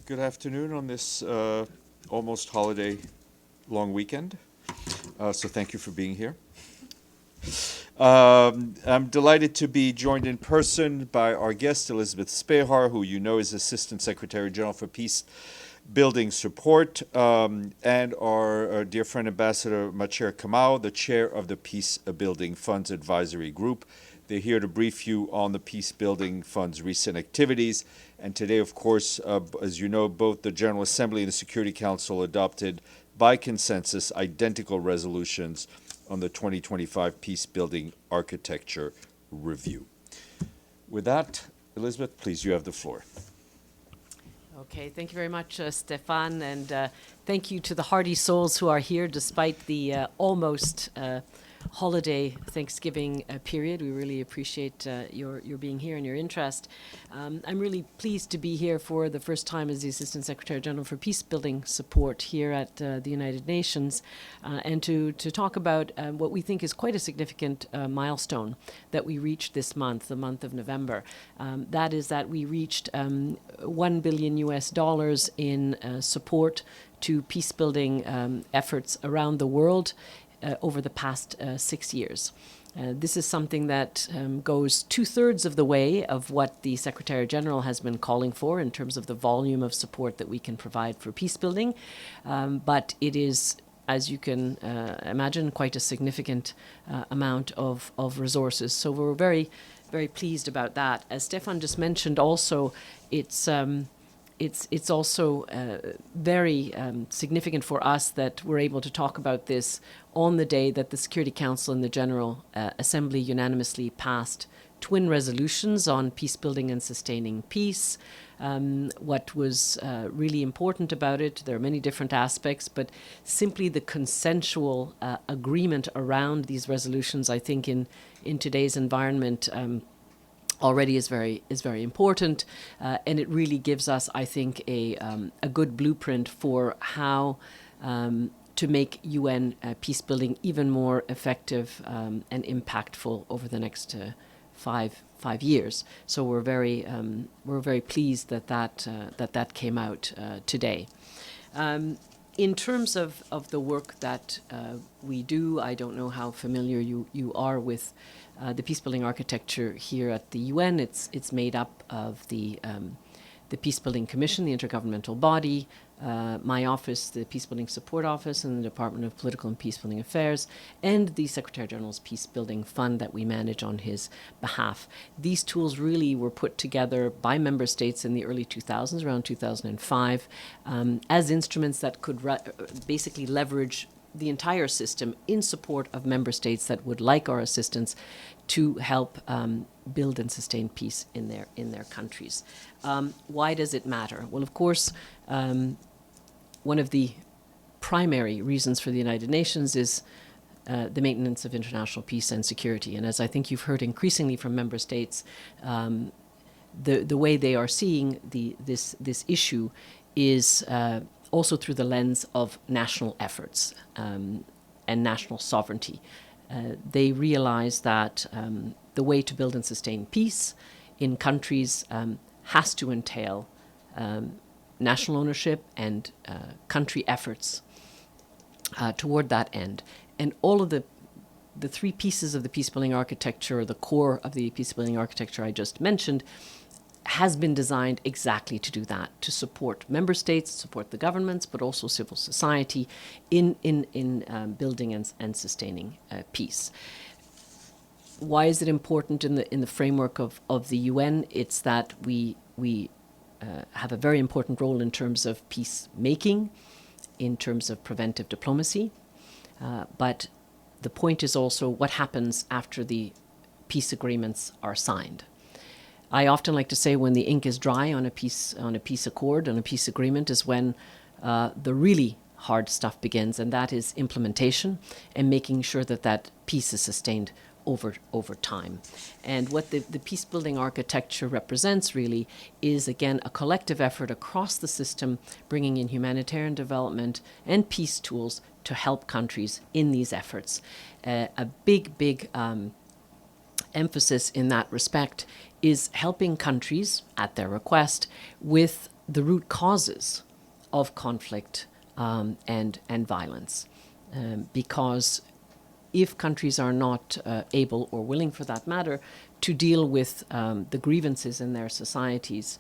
Good afternoon on this almost holiday long weekend. So thank you for being here. I'm delighted to be joined in person by our guest, Elizabeth Spehar, who you know is Assistant Secretary General for Peace Building Support, and our dear friend Ambassador Macharia Kamau, the chair of the Peacebuilding Funds Advisory Group. They're here to brief you on the Peacebuilding Fund's recent activities. And today, of course, as you know, both the General Assembly and the Security Council adopted by consensus identical resolutions on the 2025 Peacebuilding Architecture Review. With that, Elizabeth, please, you have the floor. Okay, thank you very much, Stefan, and thank you to the hardy souls who are here despite the almost holiday Thanksgiving period. We really appreciate your being here and your interest. I'm really pleased to be here for the first time as the Assistant Secretary General for Peacebuilding Support here at the United Nations, and to talk about what we think is quite a significant milestone that we reached this month, the month of November. That is that we reached $1 billion in support to peacebuilding efforts around the world over the past 6 years. This is something that goes 2/3 of the way of what the Secretary General has been calling for in terms of the volume of support that we can provide for peacebuilding. But it is, as you can imagine, quite a significant amount of resources. So we're very, very pleased about that. As Stefan just mentioned also, it's also very significant for us that we're able to talk about this on the day that the Security Council and the General Assembly unanimously passed twin resolutions on peacebuilding and sustaining peace. What was really important about it, there are many different aspects, but simply the consensual agreement around these resolutions, I think in today's environment, already is very important, and it really gives us, I think, a good blueprint for how to make UN peacebuilding even more effective and impactful over the next five years. So we're very pleased that came out today. In terms of the work that we do, I don't know how familiar you are with the peacebuilding architecture here at the UN. It's made up of the Peacebuilding Commission, the intergovernmental body, my office, the Peacebuilding Support Office, and the Department of Political and Peacebuilding Affairs, and the Secretary General's Peacebuilding Fund that we manage on his behalf. These tools really were put together by member states in the early 2000s, around 2005, as instruments that could basically leverage the entire system in support of member states that would like our assistance to help build and sustain peace in their countries. Why does it matter? Well, of course, one of the primary reasons for the United Nations is the maintenance of international peace and security. And as I think you've heard increasingly from member states, the way they are seeing this issue is also through the lens of national efforts and national sovereignty. They realize that the way to build and sustain peace in countries has to entail national ownership and country efforts toward that end. And all of the three pieces of the peacebuilding architecture, or the core of the peacebuilding architecture I just mentioned, has been designed exactly to do that, to support member states, support the governments, but also civil society in building and sustaining peace. Why is it important in the framework of the UN? It's that we have a very important role in terms of peacemaking, in terms of preventive diplomacy, but the point is also what happens after the peace agreements are signed. I often like to say when the ink is dry on a peace accord, on a peace agreement, is when the really hard stuff begins, and that is implementation and making sure that peace is sustained over time. And what the peacebuilding architecture represents really is, again, a collective effort across the system, bringing in humanitarian development and peace tools to help countries in these efforts. A big emphasis in that respect is helping countries, at their request, with the root causes of conflict and violence. Because if countries are not able or willing, for that matter, to deal with the grievances in their societies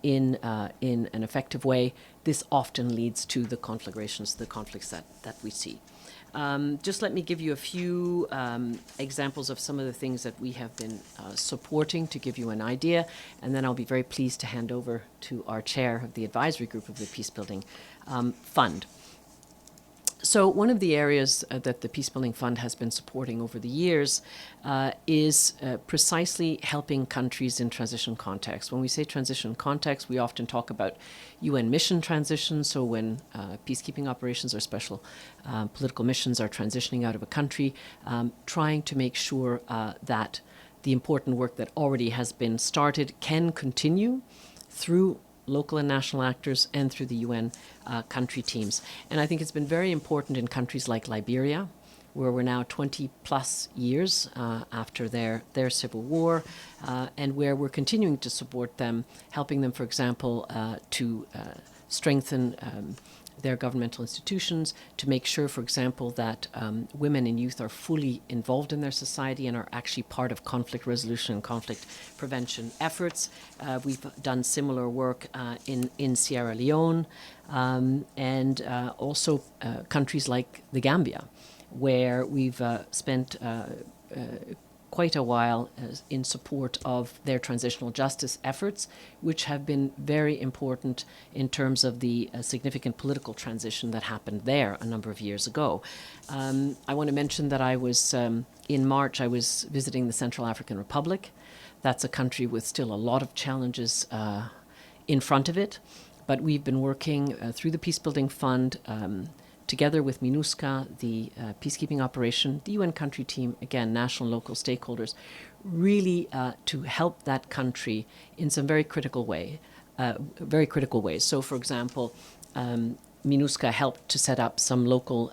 in an effective way, this often leads to the conflagrations, the conflicts that we see. Just let me give you a few examples of some of the things that we have been supporting to give you an idea, and then I'll be very pleased to hand over to our chair of the advisory group of the Peacebuilding Fund. So one of the areas that the Peacebuilding Fund has been supporting over the years is precisely helping countries in transition context. When we say transition context, we often talk about UN mission transition. So when peacekeeping operations or special political missions are transitioning out of a country, trying to make sure that the important work that already has been started can continue through local and national actors and through the UN country teams. And I think it's been very important in countries like Liberia, where we're now 20 plus years after their civil war, and where we're continuing to support them, helping them, for example, to strengthen their governmental institutions, to make sure, for example, that women and youth are fully involved in their society and are actually part of conflict resolution and conflict prevention efforts. We've done similar work in Sierra Leone and also countries like the Gambia, where we've spent quite a while in support of their transitional justice efforts, which have been very important in terms of the significant political transition that happened there a number of years ago. I want to mention that I was, in March, I was visiting the Central African Republic. That's a country with still a lot of challenges in front of it, but we've been working through the Peacebuilding Fund together with MINUSCA, the peacekeeping operation, the UN country team, again, national and local stakeholders, really to help that country in some very critical ways. So, for example, MINUSCA helped to set up some local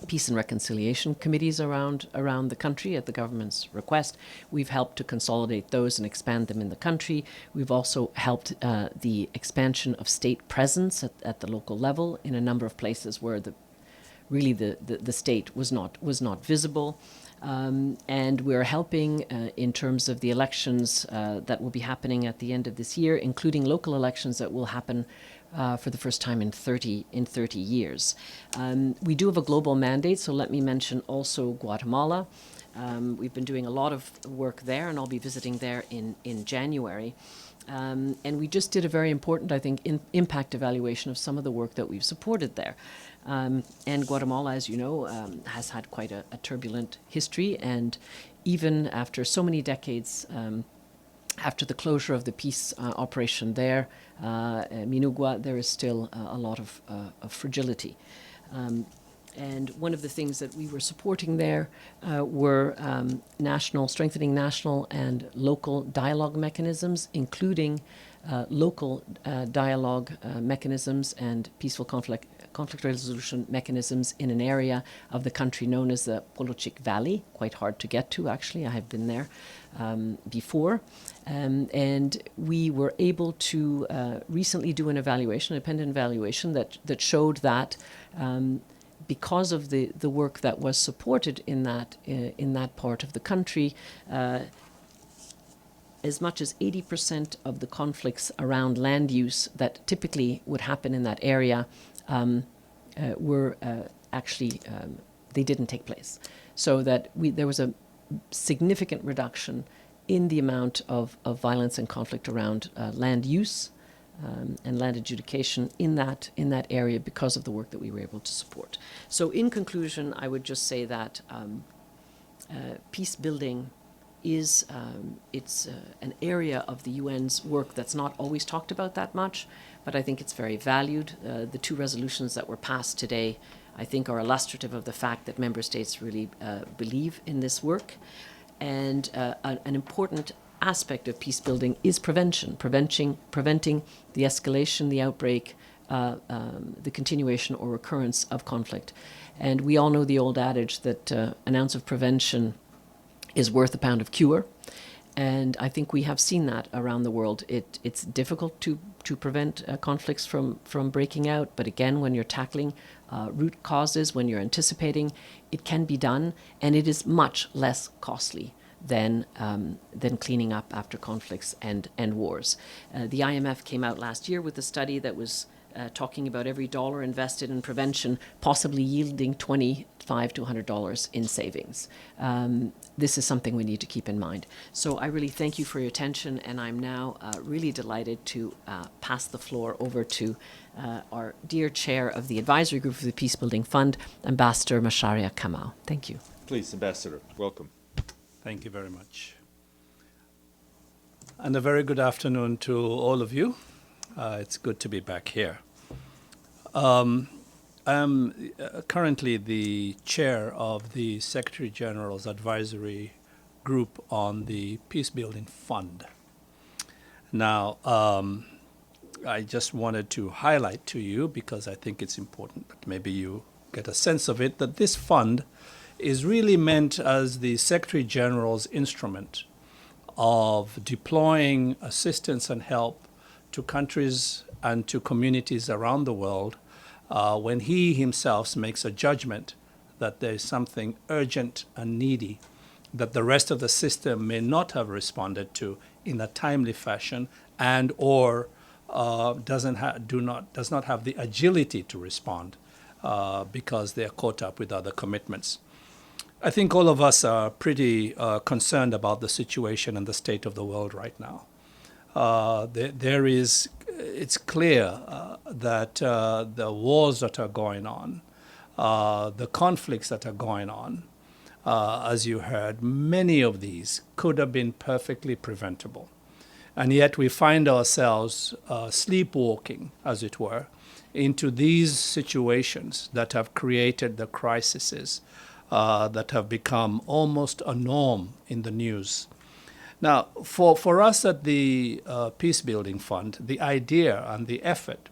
peace and reconciliation committees around the country at the government's request. We've helped to consolidate those and expand them in the country. We've also helped the expansion of state presence at the local level in a number of places where the state was not visible. And we're helping in terms of the elections that will be happening at the end of this year, including local elections that will happen for the first time in 30 years. We do have a global mandate, so let me mention also Guatemala. We've been doing a lot of work there, and I'll be visiting there in January. And we just did a very important, I think, impact evaluation of some of the work that we've supported there. And Guatemala, as you know, has had quite a turbulent history, and even after so many decades, after the closure of the peace operation there, Minugua, there is still a lot of fragility. And one of the things that we were supporting there were strengthening national and local dialogue mechanisms, including local dialogue mechanisms and peaceful conflict resolution mechanisms in an area of the country known as the Polochic Valley, quite hard to get to, actually. I have been there before. And we were able to recently do an evaluation, an independent evaluation that showed that because of the work that was supported in that part of the country, as much as 80% of the conflicts around land use that typically would happen in that area were actually, they didn't take place. So that there was a significant reduction in the amount of violence and conflict around land use and land adjudication in that area because of the work that we were able to support. So in conclusion, I would just say that peace building is it's an area of the UN's work that's not always talked about that much, but I think it's very valued. The two resolutions that were passed today, I think, are illustrative of the fact that member states really believe in this work. And an important aspect of peace building is preventing the escalation, the outbreak, the continuation or recurrence of conflict. And we all know the old adage that an ounce of prevention is worth a pound of cure. And I think we have seen that around the world. It's difficult to prevent conflicts from breaking out. But again, when you're tackling root causes, when you're anticipating, it can be done. And it is much less costly than cleaning up after conflicts and wars. The IMF came out last year with a study that was talking about every dollar invested in prevention possibly yielding $25 to $100 in savings. This is something we need to keep in mind. So I really thank you for your attention, and I'm now really delighted to pass the floor over to our dear chair of the advisory group for the Peacebuilding Fund, Ambassador Macharia Kamau. Thank you. Please, Ambassador, welcome. Thank you very much. And a very good afternoon to all of you. It's good to be back here. I'm currently the chair of the Secretary General's Advisory Group on the Peacebuilding Fund. Now, I just wanted to highlight to you, because I think it's important that maybe you get a sense of it, that this fund is really meant as the Secretary General's instrument of deploying assistance and help to countries and to communities around the world when he himself makes a judgment that there is something urgent and needy that the rest of the system may not have responded to in a timely fashion and or does not have the agility to respond because they're caught up with other commitments. I think all of us are pretty concerned about the situation and the state of the world right now. It's clear that the wars that are going on, the conflicts that are going on, as you heard, many of these could have been perfectly preventable. And yet we find ourselves sleepwalking, as it were, into these situations that have created the crises that have become almost a norm in the news. Now, for us at the Peacebuilding Fund, the idea and the effort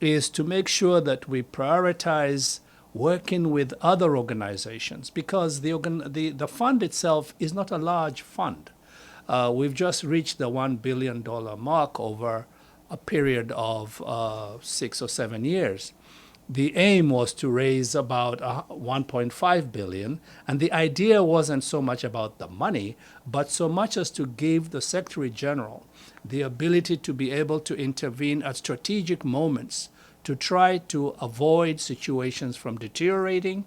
is to make sure that we prioritize working with other organizations, because the fund itself is not a large fund. We've just reached the $1 billion mark over a period of 6 or 7 years. The aim was to raise about 1.5 billion, and the idea wasn't so much about the money, but so much as to give the Secretary General the ability to be able to intervene at strategic moments to try to avoid situations from deteriorating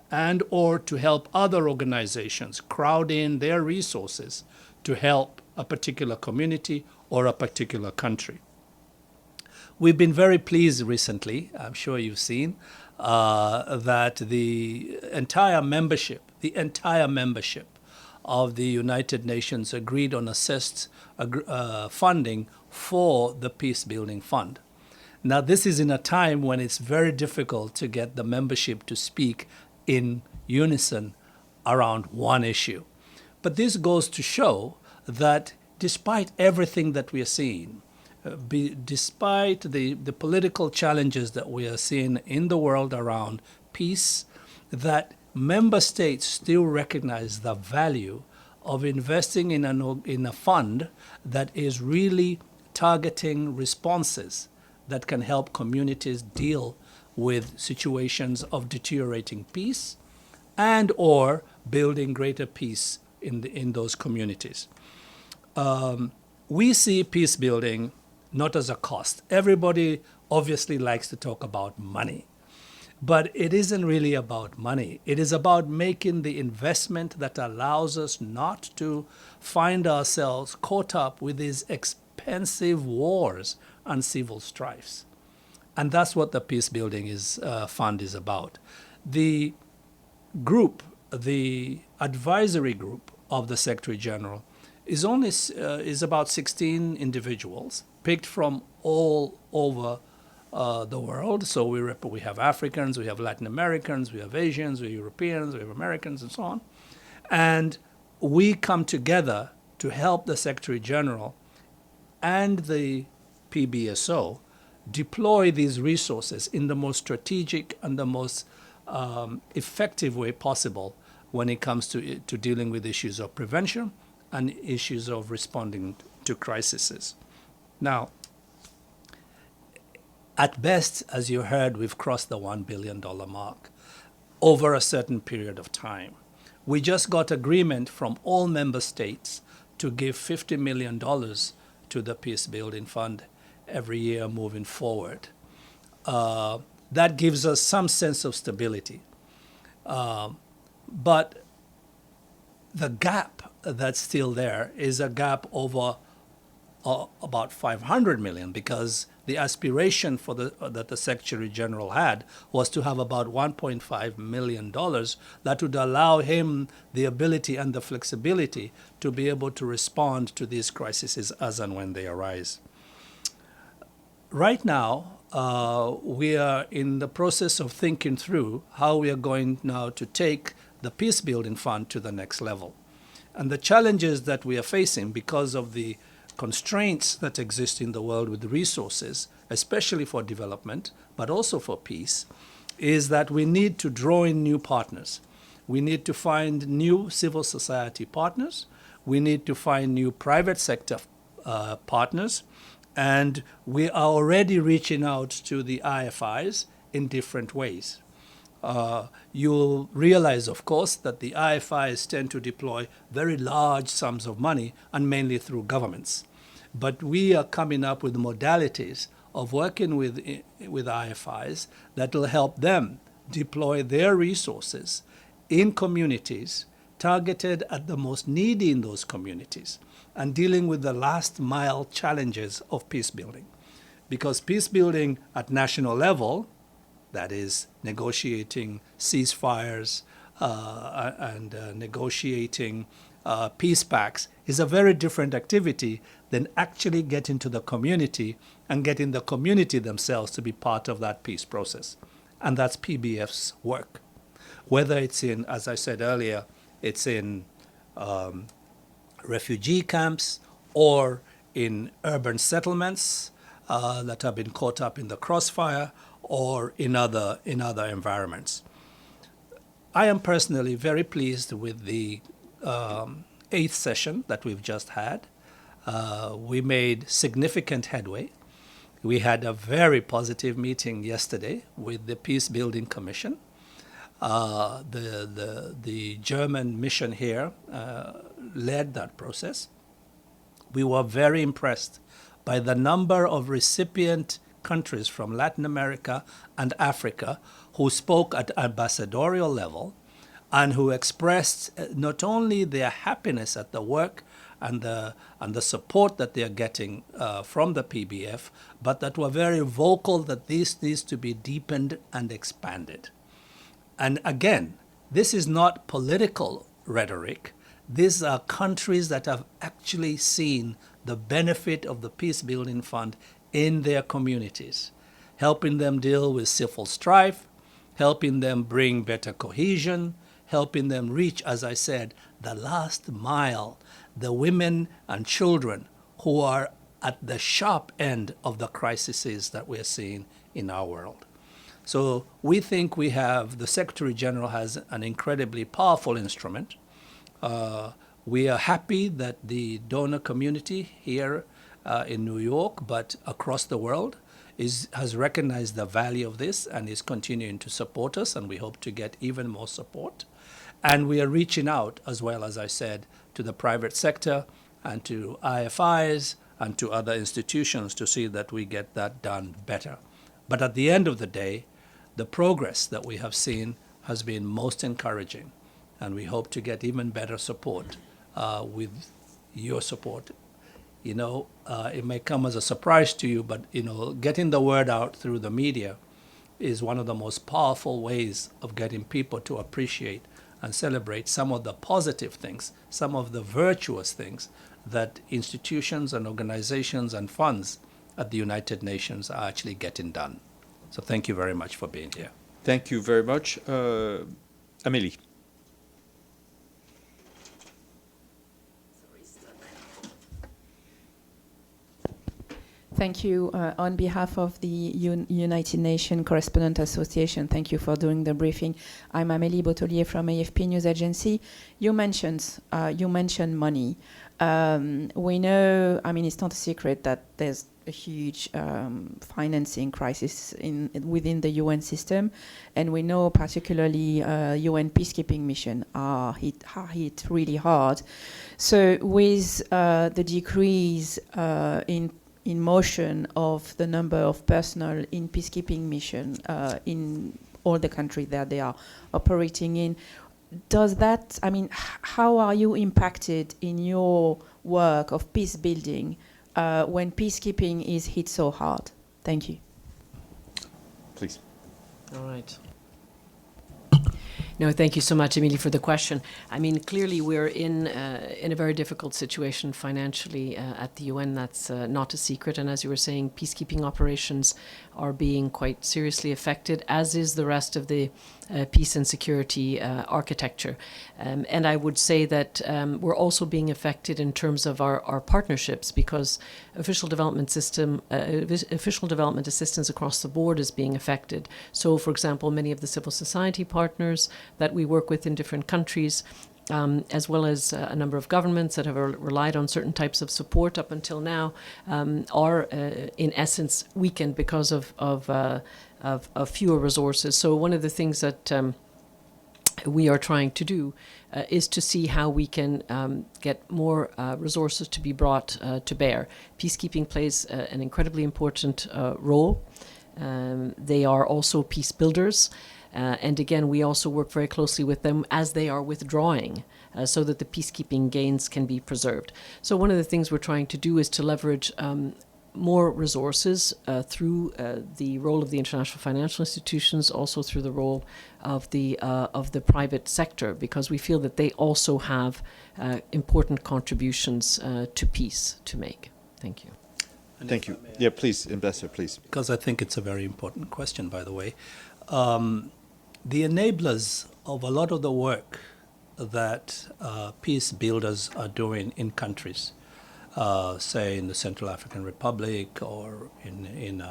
and or to help other organizations crowd in their resources to help a particular community or a particular country. We've been very pleased recently, I'm sure you've seen, that the entire membership of the United Nations agreed on assessed funding for the Peacebuilding Fund. Now, this is in a time when it's very difficult to get the membership to speak in unison around one issue. But this goes to show that despite everything that we are seeing, despite the political challenges that we are seeing in the world around peace, that member states still recognize the value of investing in a fund that is really targeting responses that can help communities deal with situations of deteriorating peace and or building greater peace in those communities. We see peace building not as a cost. Everybody obviously likes to talk about money, but it isn't really about money. It is about making the investment that allows us not to find ourselves caught up with these expensive wars and civil strifes. And that's what the Peacebuilding Fund is about. The group, the advisory group of the Secretary General is about 16 individuals picked from all over the world. So we have Africans, we have Latin Americans, we have Asians, we have Europeans, we have Americans, and so on. And we come together to help the Secretary General and the PBSO deploy these resources in the most strategic and the most effective way possible when it comes to dealing with issues of prevention and issues of responding to crises. Now, at best, as you heard, we've crossed the $1 billion mark over a certain period of time. We just got agreement from all member states to give $50 million to the Peacebuilding Fund every year moving forward. That gives us some sense of stability. But the gap that's still there is a gap over about 500 million, because the aspiration for that the Secretary General had was to have about $1.5 million that would allow him the ability and the flexibility to be able to respond to these crises as and when they arise. Right now, we are in the process of thinking through how we are going now to take the Peacebuilding Fund to the next level. And the challenges that we are facing because of the constraints that exist in the world with resources, especially for development, but also for peace, is that we need to draw in new partners. We need to find new civil society partners. We need to find new private sector partners. And we are already reaching out to the IFIs in different ways. You'll realize, of course, that the IFIs tend to deploy very large sums of money, and mainly through governments. But we are coming up with modalities of working with IFIs that will help them deploy their resources in communities targeted at the most needy in those communities and dealing with the last mile challenges of peace building. Because peace building at national level, that is negotiating ceasefires and negotiating peace pacts, is a very different activity than actually getting to the community and getting the community themselves to be part of that peace process. And that's PBF's work. Whether it's in, as I said earlier, it's in refugee camps or in urban settlements that have been caught up in the crossfire, or in other environments. I am personally very pleased with the 8th session that we've just had. We made significant headway. We had a very positive meeting yesterday with the Peacebuilding Commission. The German mission here led that process. We were very impressed by the number of recipient countries from Latin America and Africa who spoke at ambassadorial level and who expressed not only their happiness at the work and the support that they are getting from the PBF, but that were very vocal that this needs to be deepened and expanded. And again, this is not political rhetoric. These are countries that have actually seen the benefit of the Peacebuilding Fund in their communities, helping them deal with civil strife, helping them bring better cohesion, helping them reach, as I said, the last mile, the women and children who are at the sharp end of the crises that we're seeing in our world. So we think the Secretary General has an incredibly powerful instrument. We are happy that the donor community here in New York, but across the world, has recognized the value of this and is continuing to support us, and we hope to get even more support. And we are reaching out, as well, as I said, to the private sector and to IFIs and to other institutions to see that we get that done better. But at the end of the day, the progress that we have seen has been most encouraging, and we hope to get even better support with your support. It may come as a surprise to you, but, getting the word out through the media is one of the most powerful ways of getting people to appreciate and celebrate some of the positive things, some of the virtuous things that institutions and organizations and funds at the United Nations are actually getting done. So thank you very much for being here. Thank you very much. Amélie. Thank you. On behalf of the United Nations Correspondent Association, thank you for doing the briefing. I'm Amélie Botelier from AFP News Agency. You mentioned money. We know, I mean, it's not a secret that there's a huge financing crisis within the UN system, and we know particularly UN peacekeeping mission are hit really hard. So with the decrease in motion of the number of personnel in peacekeeping mission in all the countries that they are operating in, does that, I mean, how are you impacted in your work of peace building when peacekeeping is hit so hard? Thank you. Please. All right. No, thank you so much, Emilie, for the question. I mean, clearly we're in a very difficult situation financially at the UN. That's not a secret. And as you were saying, peacekeeping operations are being quite seriously affected, as is the rest of the peace and security architecture. And I would say that we're also being affected in terms of our partnerships, because official development assistance across the board is being affected. So, for example, many of the civil society partners that we work with in different countries, as well as a number of governments that have relied on certain types of support up until now, are in essence weakened because of fewer resources. So one of the things that we are trying to do is to see how we can get more resources to be brought to bear. Peacekeeping plays an incredibly important role. They are also peace builders. And again, we also work very closely with them as they are withdrawing, so that the peacekeeping gains can be preserved. So one of the things we're trying to do is to leverage more resources through the role of the international financial institutions, also through the role of the private sector, because we feel that they also have important contributions to peace to make. Thank you. Thank you. Yeah, please, Ambassador, please. Because I think it's a very important question, by the way. The enablers of a lot of the work that peace builders are doing in countries, say in the Central African Republic or in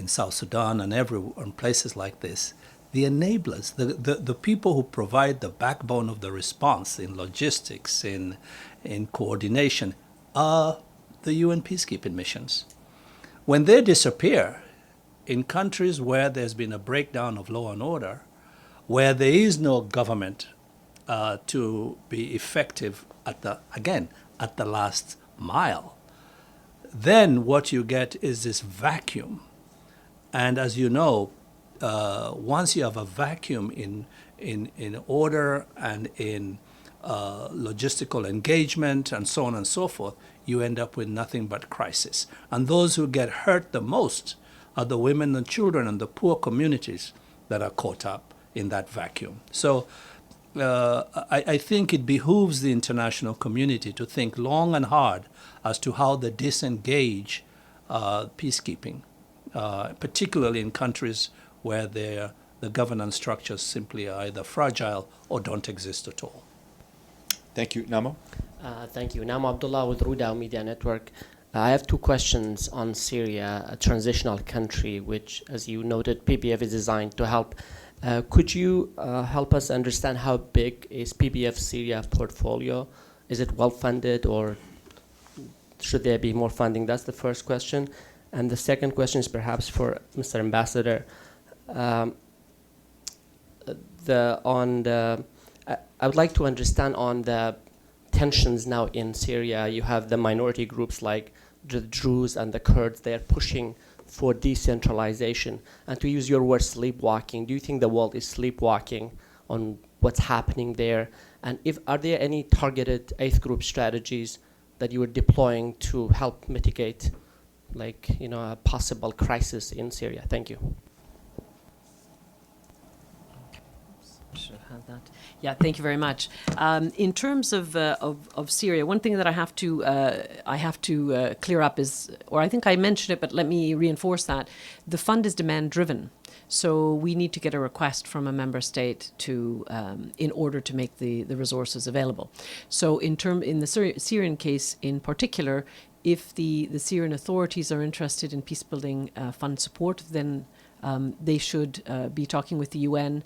South Sudan and in places like this, the enablers, the people who provide the backbone of the response in logistics, in coordination, are the UN peacekeeping missions. When they disappear, in countries where there's been a breakdown of law and order, where there is no government to be effective at the last mile, then what you get is this vacuum. And as you know, once you have a vacuum in order and in logistical engagement and so on and so forth, you end up with nothing but crisis. And those who get hurt the most are the women and children and the poor communities that are caught up in that vacuum. So I think it behooves the international community to think long and hard as to how they disengage peacekeeping, particularly in countries where the governance structures simply are either fragile or don't exist at all. Thank you. Namo? Thank you. Namo Abdullah with Ruda Media Network. I have two questions on Syria, a transitional country, which, as you noted, PBF is designed to help. Could you help us understand how big is PBF Syria portfolio? Is it well funded, or should there be more funding? That's the first question. And the second question is perhaps for Mr. Ambassador. I would like to understand on the tensions now in Syria. You have the minority groups like the Druze and the Kurds. They're pushing for decentralization. And to use your word, sleepwalking, do you think the world is sleepwalking on what's happening there? And are there any targeted eighth group strategies that you are deploying to help mitigate, a possible crisis in Syria? Thank you. Should have that. Yeah, thank you very much. In terms of Syria, one thing that I have to clear up is, or I think I mentioned it, but let me reinforce that the fund is demand driven. So we need to get a request from a member state to, in order to make the resources available. So in the Syrian case in particular, if the Syrian authorities are interested in peacebuilding fund support, then they should be talking with the UN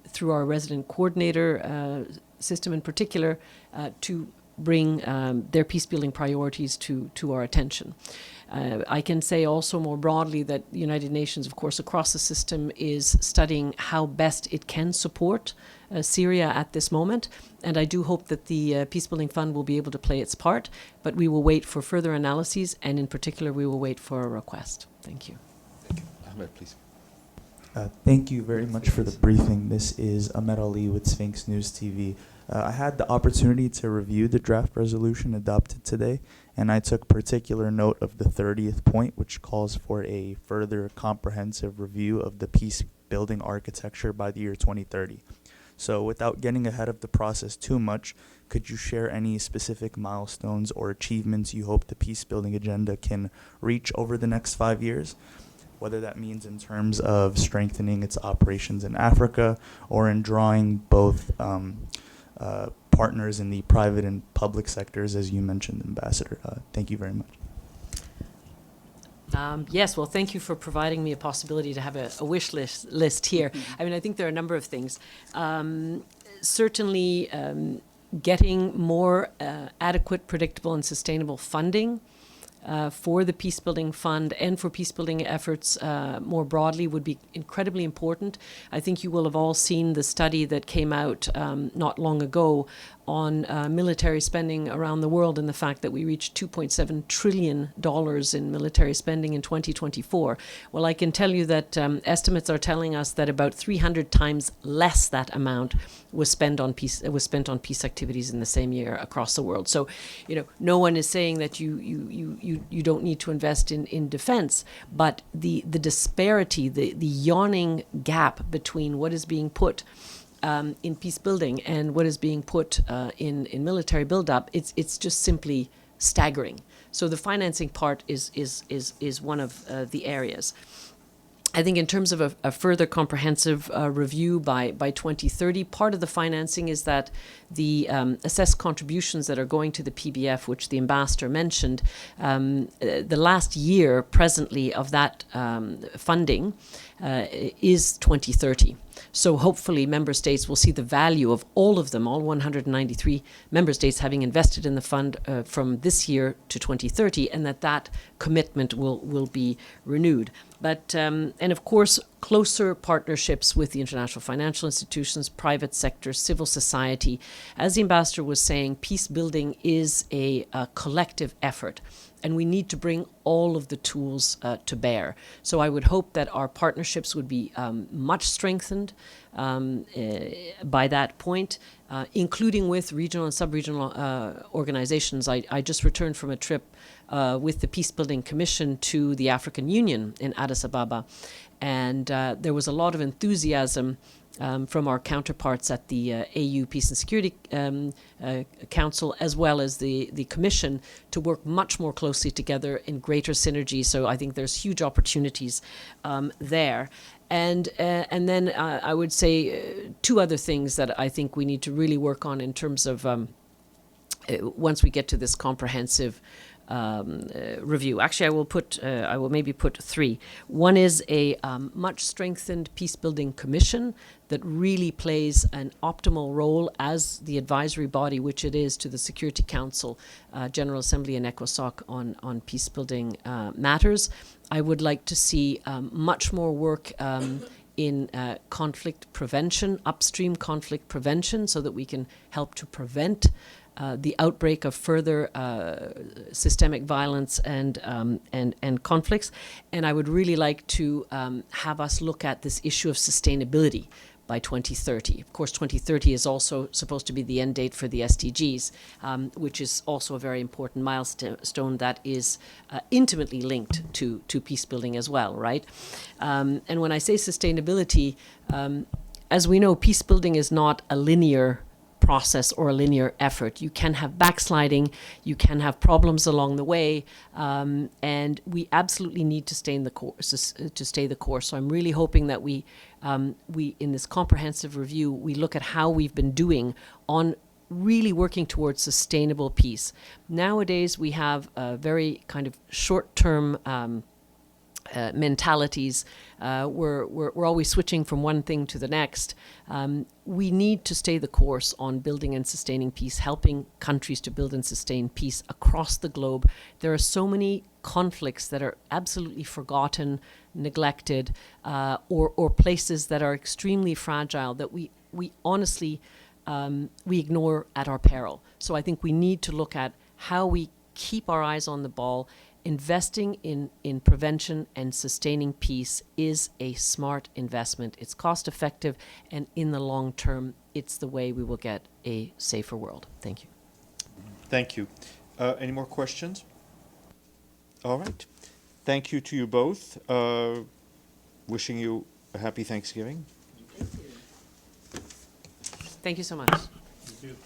through our resident coordinator system in particular to bring their peace-building priorities to our attention. I can say also more broadly that the United Nations, of course, across the system is studying how best it can support Syria at this moment. And I do hope that the Peacebuilding Fund will be able to play its part, but we will wait for further analyses, and in particular, we will wait for a request. Thank you. Thank you. Ahmed, please. Thank you very much for the briefing. This is Ahmed Ali with Sphinx News TV. I had the opportunity to review the draft resolution adopted today, and I took particular note of the 30th point, which calls for a further comprehensive review of the peace-building architecture by the year 2030. So without getting ahead of the process too much, could you share any specific milestones or achievements you hope the peace-building agenda can reach over the next 5 years? Whether that means in terms of strengthening its operations in Africa or in drawing both partners in the private and public sectors, as you mentioned, Ambassador. Thank you very much. Yes, well, thank you for providing me a possibility to have a wish list here. I mean, I think there are a number of things. Certainly, getting more adequate, predictable, and sustainable funding for the Peacebuilding Fund and for peacebuilding efforts more broadly would be incredibly important. I think you will have all seen the study that came out not long ago on military spending around the world, and the fact that we reached $2.7 trillion in military spending in 2024. Well, I can tell you that estimates are telling us that about 300 times less that amount was spent on peace activities in the same year across the world. So, no one is saying that you don't need to invest in defense, but the disparity, the yawning gap between what is being put in peace building and what is being put in military buildup, it's just simply staggering. So the financing part is one of the areas. I think in terms of a further comprehensive review by 2030, part of the financing is that the assessed contributions that are going to the PBF, which the ambassador mentioned, the last year presently of that funding is 2030. So hopefully member states will see the value of all of them, all 193 member states having invested in the fund from this year to 2030, and that commitment will be renewed. But, and of course, closer partnerships with the international financial institutions, private sector, civil society. As the ambassador was saying, peace building is a collective effort, and we need to bring all of the tools to bear. So I would hope that our partnerships would be much strengthened by that point, including with regional and sub-regional organizations. I just returned from a trip with the Peacebuilding Commission to the African Union in Addis Ababa, and there was a lot of enthusiasm from our counterparts at the AU Peace and Security Council, as well as the Commission, to work much more closely together in greater synergy. So I think there's huge opportunities there. And then I would say two other things that I think we need to really work on in terms of once we get to this comprehensive review. Actually, I will maybe put three. One is a much strengthened peace-building commission that really plays an optimal role as the advisory body, which it is to the Security Council, General Assembly, and ECOSOC on peace-building matters. I would like to see much more work in conflict prevention, upstream conflict prevention, so that we can help to prevent the outbreak of further systemic violence and conflicts. And I would really like to have us look at this issue of sustainability by 2030. Of course, 2030 is also supposed to be the end date for the SDGs, which is also a very important milestone that is intimately linked to peace building as well, right? And when I say sustainability, as we know, peace building is not a linear process or a linear effort. You can have backsliding, you can have problems along the way, and we absolutely need to stay the course. So I'm really hoping that we in this comprehensive review, we look at how we've been doing on really working towards sustainable peace. Nowadays, we have a very kind of short-term mentalities. We're always switching from one thing to the next. We need to stay the course on building and sustaining peace, helping countries to build and sustain peace across the globe. There are so many conflicts that are absolutely forgotten, neglected, or places that are extremely fragile that we honestly we ignore at our peril. So I think we need to look at how we keep our eyes on the ball. Investing in prevention and sustaining peace is a smart investment. It's cost effective, and in the long term, it's the way we will get a safer world. Thank you. Thank you. Any more questions? All right. Thank you to you both. Wishing you a happy Thanksgiving. Thank you so much. Thank you.